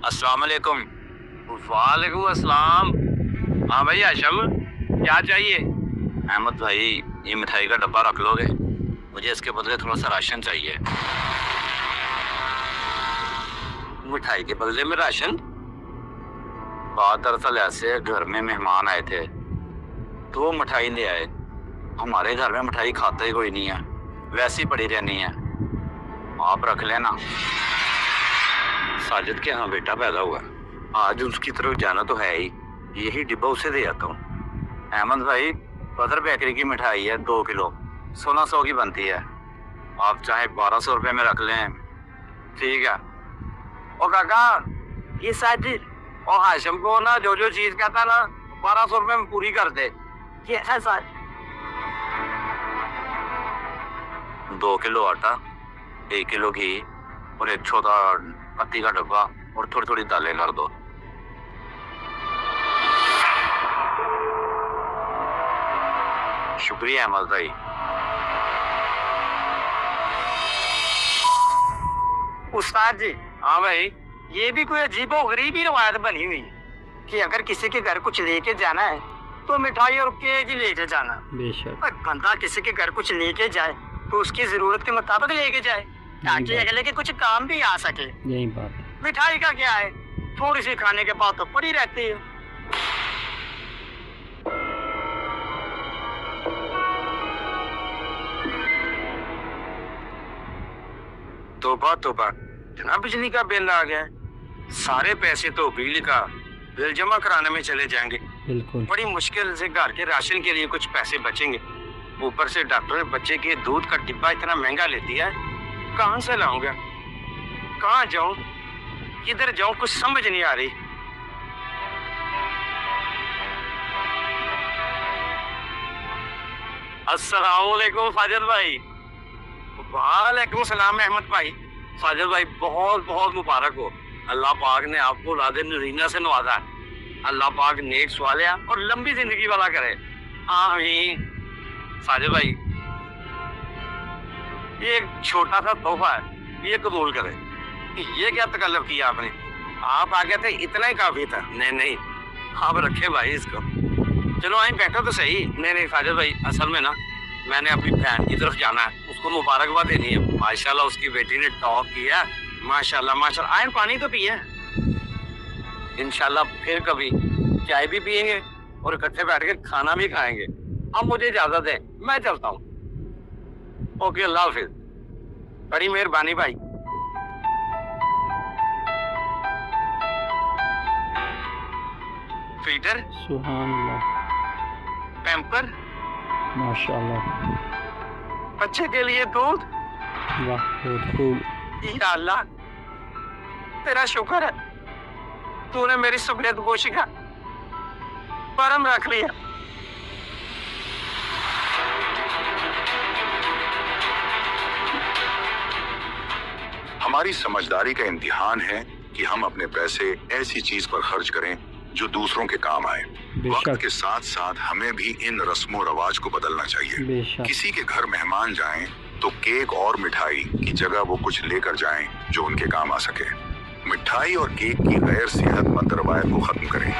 अस्सलाम वालेकुम। वालेकुम अस्सलाम। हाँ भाई आशम, क्या चाहिए? अहमद भाई, ये मिठाई का डब्बा रख लोगे? मुझे इसके बदले थोड़ा सा राशन चाहिए। मिठाई के बदले में राशन? बात दरअसल ऐसे, घर में मेहमान आए थे तो वो मिठाई ले आए। हमारे घर में मिठाई खाता ही कोई नहीं है, वैसी पड़ी रहनी है। आप रख लेना। साजिद के यहाँ बेटा पैदा हुआ, आज उसकी तरफ जाना तो है ही, यही डिब्बा उसे दे आता हूँ। अहमद भाई, बदर बेकरी की मिठाई है 2 किलो, 1600 की बनती है। आप चाहे 1200 रुपये में रख लें। ठीक है। ओ काका, ये साजिद और हाशिम को ना जो जो चीज कहता ना 1200 रुपये में पूरी कर दे। ये है सर। 2 किलो आटा, 1 किलो घी और एक छोटा पत्ती का डब्बा और थोड़ी थोड़ी दालें कर दो। शुक्रिया अहमद भाई। उस्ताद जी। हाँ भाई। ये भी कोई अजीबो गरीबी रवायत बनी हुई है कि अगर किसी के घर कुछ लेके जाना है तो मिठाई और केक ही लेके जाना। बेशक। और बंदा किसी के घर कुछ लेके जाए तो उसकी जरूरत के मुताबिक लेके जाए ताकि अगले के कुछ काम भी आ सके। यही बात। मिठाई का क्या है, थोड़ी सी खाने के बाद तो पड़ी रहती है। तोबा तोबा, इतना बिजली का बिल आ गया। सारे पैसे तो बिजली का बिल जमा कराने में चले जाएंगे। बिल्कुल। बड़ी मुश्किल से घर के राशन के लिए कुछ पैसे बचेंगे। ऊपर से डॉक्टर ने बच्चे के दूध का डिब्बा इतना महंगा ले दिया है, कहाँ से लाऊंगा, कहाँ जाऊं, किधर जाऊं, कुछ समझ नहीं आ रही। अस्सलाम वालेकुम फाजिल भाई। वालेकुम सलाम अहमद भाई। फाजिल भाई, बहुत बहुत मुबारक हो। अल्लाह पाक ने आपको औलादे नरीना से नवाजा है। अल्लाह पाक नेक सवालिया और लंबी जिंदगी वाला करे। आमीन। फाजिल भाई, ये एक छोटा सा तोहफा है, ये कबूल करें। ये क्या तकल्लुफ किया आपने? आप आ गए थे, इतना ही काफी था। नहीं नहीं, आप रखे भाई इसको। चलो आई बैठो तो सही। नहीं नहीं फाजिल भाई, असल में ना मैंने अपनी बहन की तरफ जाना है, उसको मुबारकबाद देनी है। माशाल्लाह उसकी बेटी ने टॉप किया। माशाल्लाह माशाल्लाह। आयन पानी तो पिए, इंशाल्लाह फिर कभी चाय भी पियेंगे और इकट्ठे बैठ के खाना भी खाएंगे। अब मुझे इजाजत है, मैं चलता हूँ। ओके, अल्लाह हाफिज। बड़ी मेहरबानी भाई। फीडर, सुभान अल्लाह, पैम्पर, माशाअल्लाह, बच्चे के लिए दूध। वाह बहुत खूब। या अल्लाह, तेरा शुक्र है, तूने मेरी सुबह गोशी का परम रख लिया। हमारी समझदारी का इम्तिहान है कि हम अपने पैसे ऐसी चीज पर खर्च करें जो दूसरों के काम आए। वक्त के साथ साथ हमें भी इन रस्मों रवाज को बदलना चाहिए। किसी के घर मेहमान जाएं तो केक और मिठाई की जगह वो कुछ लेकर जाएं जो उनके काम आ सके। मिठाई और केक की गैर सेहतमंद रवायत को खत्म करें।